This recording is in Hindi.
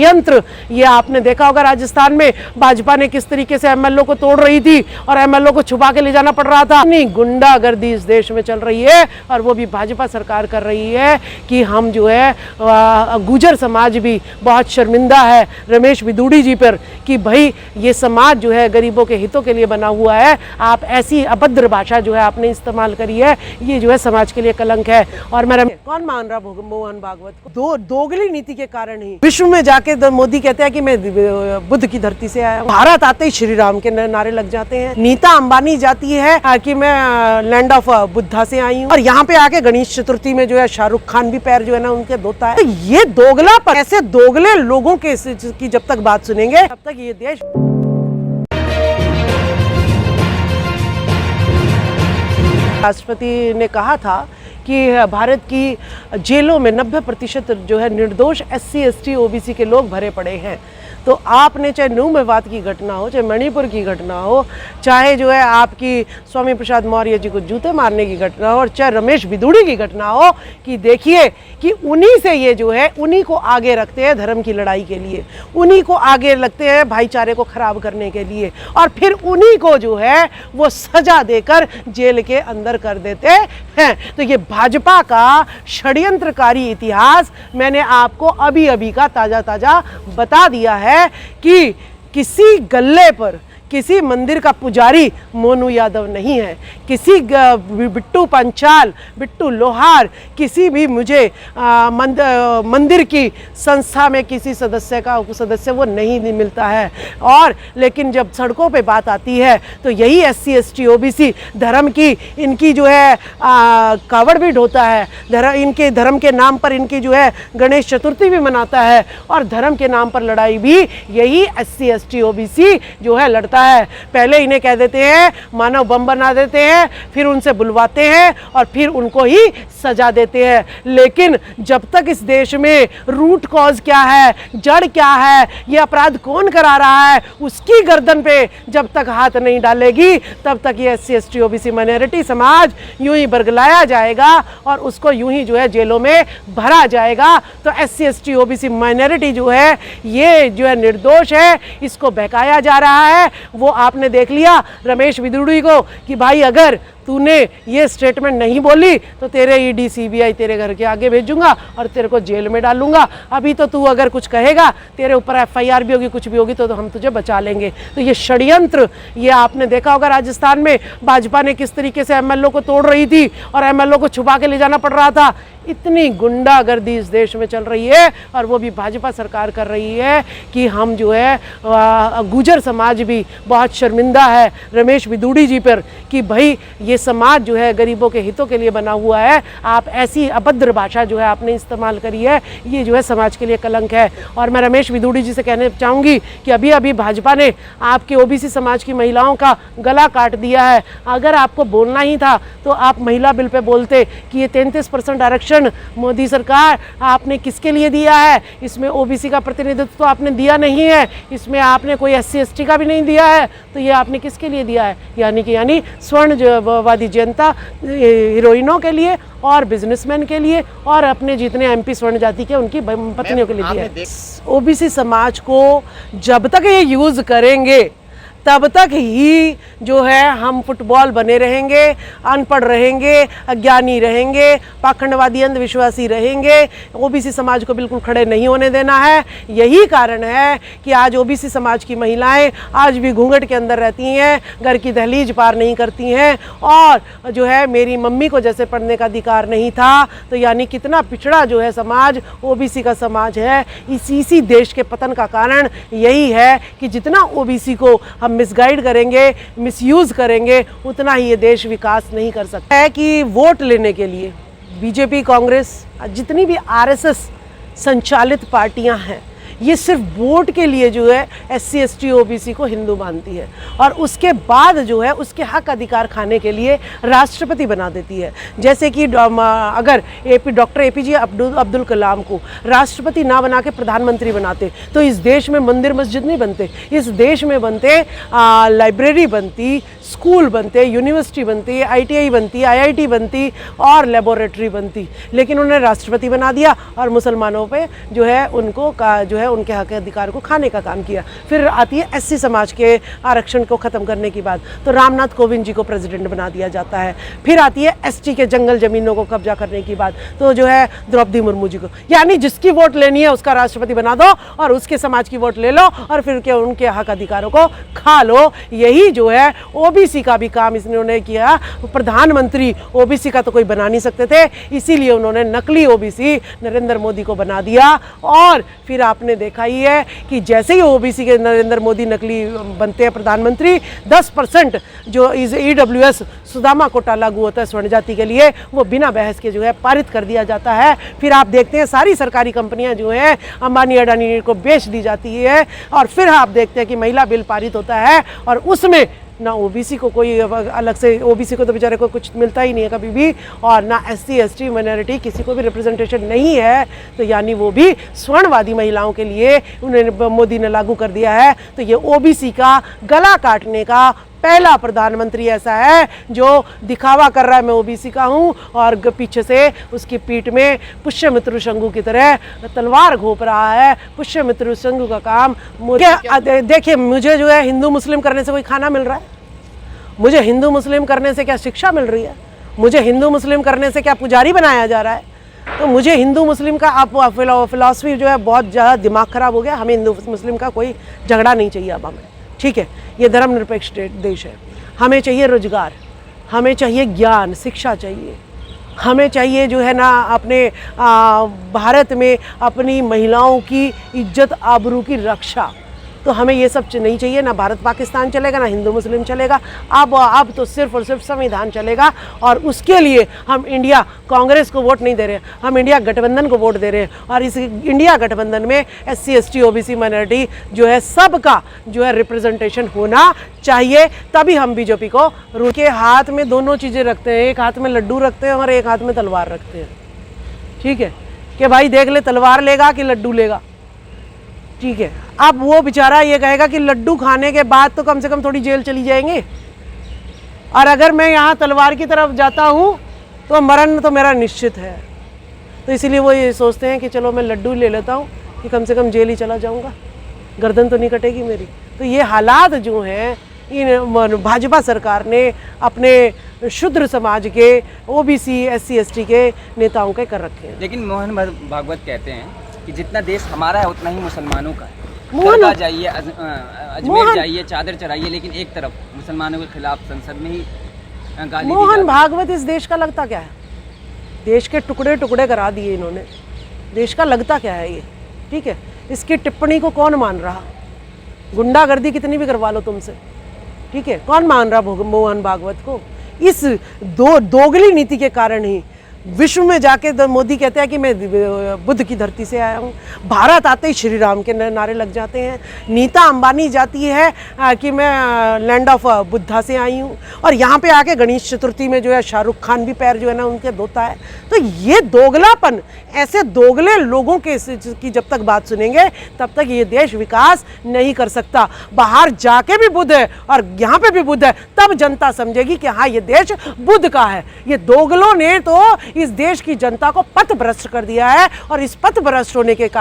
यंत्र ये आपने देखा होगा राजस्थान में भाजपा ने किस तरीके से एमएलओ को तोड़ रही थी और एमएलओ को छुपा के ले जाना पड़ रहा था। नहीं, गुंडागर्दी इस देश में चल रही है और वो भी भाजपा सरकार कर रही है कि हम जो है गुर्जर समाज भी बहुत शर्मिंदा है रमेश बिदूड़ी जी पर कि भाई ये समाज जो है गरीबों के हितों के लिए बना हुआ है, आप ऐसी अभद्र भाषा जो है आपने इस्तेमाल करी है, ये जो है समाज के लिए कलंक है। और मैं कौन मान रहा मोहन भागवत को? दोगली नीति के कारण ही विश्व में जाके मोदी कहते हैं कि मैं बुद्ध की धरती से आया हूँ, भारत आते ही श्री राम के नारे लग जाते हैं। नीता अंबानी जाती है कि मैं लैंड ऑफ बुद्धा से आई हूँ और यहाँ पे आके गणेश चतुर्थी में जो है शाहरुख खान भी पैर जो है ना उनके धोता है। तो ये दोगला पर ऐसे दोगले लोगों के की जब तक बात सुनेंगे तब तक ये देश। राष्ट्रपति ने कहा था कि भारत की जेलों में 90% जो है निर्दोष SC ST OBC के लोग भरे पड़े हैं। तो आपने चाहे नूह मेवात की घटना हो, चाहे मणिपुर की घटना हो, चाहे जो है आपकी स्वामी प्रसाद मौर्य जी को जूते मारने की घटना हो और चाहे रमेश बिदूड़ी की घटना हो, कि देखिए कि उन्हीं से ये जो है उन्हीं को आगे रखते हैं धर्म की लड़ाई के लिए, उन्हीं को आगे रखते हैं भाईचारे को खराब करने के लिए और फिर उन्हीं को जो है वो सजा देकर जेल के अंदर कर देते हैं। तो ये भाजपा का षड्यंत्रकारी इतिहास मैंने आपको अभी अभी का ताज़ा बता दिया है कि किसी गल्ले पर किसी मंदिर का पुजारी मोनू यादव नहीं है, किसी बिट्टू पंचाल, बिट्टू लोहार, किसी भी मुझे मंदिर की संस्था में किसी सदस्य वो नहीं मिलता है। और लेकिन जब सड़कों पे बात आती है तो यही SC ST OBC धर्म की इनकी जो है कावड़ भी ढोता है, इनके धर्म के नाम पर इनकी जो है गणेश चतुर्थी भी मनाता है और धर्म के नाम पर लड़ाई भी यही SC ST OBC जो है लड़ता है। पहले इन्हें कह देते हैं मानव बम बना देते हैं, फिर उनसे बुलवाते हैं और फिर उनको ही सजा देते हैं। लेकिन जब तक इस देश में रूट कॉज क्या है, जड़ क्या है, ये अपराध कौन करा रहा है, उसकी गर्दन पे जब तक हाथ नहीं डालेगी तब तक ये SC ST OBC माइनॉरिटी समाज यूं ही बरगलाया जाएगा और उसको यूं ही जो है जेलों में भरा जाएगा। तो SC ST OBC माइनॉरिटी जो है ये जो है निर्दोष है, इसको बहकाया जा रहा है। वो आपने देख लिया रमेश बिदूड़ी को कि भाई अगर तूने ये स्टेटमेंट नहीं बोली तो तेरे ED CBI तेरे घर के आगे भेजूंगा और तेरे को जेल में डालूंगा। अभी तो तू अगर कुछ कहेगा तेरे ऊपर FIR भी होगी, कुछ भी होगी तो हम तुझे बचा लेंगे। तो ये षड्यंत्र ये आपने देखा होगा राजस्थान में भाजपा ने किस तरीके से MLO को तोड़ रही थी और MLO को छुपा के ले जाना पड़ रहा था। इतनी गुंडागर्दी इस देश में चल रही है और वो भी भाजपा सरकार कर रही है कि हम जो है गुर्जर समाज भी बहुत शर्मिंदा है रमेश बिदूड़ी जी पर कि भाई ये समाज जो है गरीबों के हितों के लिए बना हुआ है, आप ऐसी अभद्र भाषा जो है आपने इस्तेमाल करी है, ये जो है समाज के लिए कलंक है। और मैं रमेश बिदूड़ी जी से कहना चाहूँगी कि अभी अभी भाजपा ने आपके OBC समाज की महिलाओं का गला काट दिया है। अगर आपको बोलना ही था तो आप महिला बिल पे बोलते कि ये 33% आरक्षण मोदी सरकार आपने किसके लिए दिया है, इसमें OBC का प्रतिनिधित्व तो आपने दिया नहीं है, इसमें आपने कोई SC ST का भी नहीं दिया है, तो ये आपने किसके लिए दिया है? यानी स्वर्णवादी जनता, हीरोइनों के लिए और बिजनेसमैन के लिए और अपने जितने MP स्वर्ण जाति के उनकी पत्नियों के लिए दिया है। OBC समाज को जब तक ये यूज करेंगे तब तक ही जो है हम फुटबॉल बने रहेंगे, अनपढ़ रहेंगे, अज्ञानी रहेंगे, पाखंडवादी अंधविश्वासी रहेंगे। OBC समाज को बिल्कुल खड़े नहीं होने देना है। यही कारण है कि आज OBC समाज की महिलाएं आज भी घूंघट के अंदर रहती हैं, घर की दहलीज पार नहीं करती हैं और जो है मेरी मम्मी को जैसे पढ़ने का अधिकार नहीं था, तो यानी कितना पिछड़ा जो है समाज OBC का समाज है। इसी देश के पतन का कारण यही है कि जितना OBC को हम मिसगाइड करेंगे, मिसयूज करेंगे, उतना ही ये देश विकास नहीं कर सकता है। कि वोट लेने के लिए BJP, कांग्रेस, जितनी भी RSS संचालित पार्टियां हैं, ये सिर्फ वोट के लिए जो है SC ST OBC को हिंदू मानती है और उसके बाद जो है उसके हक अधिकार खाने के लिए राष्ट्रपति बना देती है। जैसे कि अगर डॉक्टर APJ अब्दुल कलाम को राष्ट्रपति ना बना के प्रधानमंत्री बनाते तो इस देश में मंदिर मस्जिद नहीं बनते, इस देश में बनते लाइब्रेरी बनती, स्कूल बनते, यूनिवर्सिटी बनती, ITI बनती, IIT बनती और लेबोरेटरी बनती। लेकिन उन्होंने राष्ट्रपति बना दिया और मुसलमानों पे जो है उनको जो है उनके हक अधिकार को खाने का काम किया। फिर आती है एससी समाज के आरक्षण को ख़त्म करने की बात, तो रामनाथ कोविंद जी को प्रेसिडेंट बना दिया जाता है। फिर आती है एसटी के जंगल ज़मीनों को कब्जा करने की बात, तो जो है द्रौपदी मुर्मू जी को, यानी जिसकी वोट लेनी है उसका राष्ट्रपति बना दो और उसके समाज की वोट ले लो और फिर के उनके हक अधिकारों को खा लो। यही जो है ओबीसी का भी काम इन्होंने किया। प्रधानमंत्री ओबीसी का तो कोई बना नहीं सकते थे, इसीलिए उन्होंने नकली ओबीसी नरेंद्र मोदी को बना दिया। और फिर आपने देखा ही है कि जैसे ही ओबीसी के नरेंद्र मोदी नकली बनते हैं प्रधानमंत्री, 10% जो ईडब्ल्यूएस सुदामा कोटा लागू होता है स्वर्ण जाति के लिए, वो बिना बहस के जो है पारित कर दिया जाता है। फिर आप देखते हैं सारी सरकारी कंपनियां जो हैं अंबानी अडानी को बेच दी जाती है। और फिर आप देखते हैं कि महिला बिल पारित होता है और उसमें ना ओबीसी को कोई अलग से, ओबीसी को तो बेचारे को कुछ मिलता ही नहीं है कभी भी, और ना एससी एसटी माइनॉरिटी किसी को भी रिप्रेजेंटेशन नहीं है। तो यानी वो भी स्वर्णवादी महिलाओं के लिए उन्हें मोदी ने लागू कर दिया है। तो ये ओबीसी का गला काटने का पहला प्रधानमंत्री ऐसा है जो दिखावा कर रहा है मैं ओबीसी का हूँ, और पीछे से उसकी पीठ में पुष्यमित्र शंभू की तरह तलवार घोंप रहा है। पुष्यमित्र शंभू का काम देखिए, मुझे जो है हिंदू मुस्लिम करने से कोई खाना मिल रहा है? मुझे हिंदू मुस्लिम करने से क्या शिक्षा मिल रही है? मुझे हिंदू मुस्लिम करने से क्या पुजारी बनाया जा रहा है? तो मुझे हिंदू मुस्लिम का आप फिलॉसफी जो है बहुत ज़्यादा दिमाग खराब हो गया। हमें हिंदू मुस्लिम का कोई झगड़ा नहीं चाहिए अब हमें, ठीक है? ये धर्मनिरपेक्ष देश है। हमें चाहिए रोजगार, हमें चाहिए ज्ञान, शिक्षा चाहिए, हमें चाहिए जो है ना अपने भारत में अपनी महिलाओं की इज्जत आबरू की रक्षा। तो हमें ये सब नहीं चाहिए। ना भारत पाकिस्तान चलेगा, ना हिंदू मुस्लिम चलेगा। अब तो सिर्फ और सिर्फ संविधान चलेगा। और उसके लिए हम इंडिया कांग्रेस को वोट नहीं दे रहे हैं, हम इंडिया गठबंधन को वोट दे रहे हैं। और इस इंडिया गठबंधन में एससी एसटी ओबीसी माइनॉरिटी जो है सबका जो है रिप्रेजेंटेशन होना चाहिए, तभी हम बीजेपी को के हाथ में दोनों चीज़ें रखते हैं। एक हाथ में लड्डू रखते हैं और एक हाथ में तलवार रखते हैं, ठीक है? कि भाई देख ले तलवार लेगा कि लड्डू लेगा, ठीक है? अब वो बेचारा ये कहेगा कि लड्डू खाने के बाद तो कम से कम थोड़ी जेल चली जाएंगे, और अगर मैं यहाँ तलवार की तरफ जाता हूँ तो मरण तो मेरा निश्चित है। तो इसीलिए वो ये सोचते हैं कि चलो मैं लड्डू ले लेता हूँ कि कम से कम जेल ही चला जाऊँगा, गर्दन तो नहीं कटेगी मेरी। तो ये हालात जो हैं इन भाजपा सरकार ने अपने शूद्र समाज के ओबीसी एससी एसटी के नेताओं के कर रखे हैं। लेकिन मोहन भागवत कहते हैं कि जितना देश हमारा है उतना ही मुसलमानों का है। दरगाह जाइए, अजमेर जाइए, चादर चढ़ाइए, लेकिन एक तरफ मुसलमानों के खिलाफ संसद में ही गाली दी मोहन भागवत इस देश का लगता क्या है? देश के टुकड़े टुकड़े करा दिए इन्होंने। देश का लगता क्या है ये, ठीक है? इसकी टिप्पणी को कौन मान रहा? गुंडागर्दी कितनी भी करवा लो तुमसे, ठीक है? कौन मान रहा मोहन भागवत को? इस दोगली नीति के कारण ही विश्व में जाके तो मोदी कहते हैं कि मैं बुद्ध की धरती से आया हूँ, भारत आते ही श्री राम के नारे लग जाते हैं। नीता अंबानी जाती है कि मैं लैंड ऑफ बुद्धा से आई हूँ, और यहाँ पे आके गणेश चतुर्थी में जो है शाहरुख खान भी पैर जो है ना उनके धोता है। तो ये दोगलापन, ऐसे दोगले लोगों के की जब तक बात सुनेंगे तब तक ये देश विकास नहीं कर सकता। बाहर जाके भी बुद्ध है और यहाँ पे भी बुद्ध है, तब जनता समझेगी कि हाँ ये देश बुद्ध का है। ये दोगलों ने तो इस देश की जनता को पथ भ्रष्ट कर दिया है, और इस पथ भ्रष्ट होने के कारण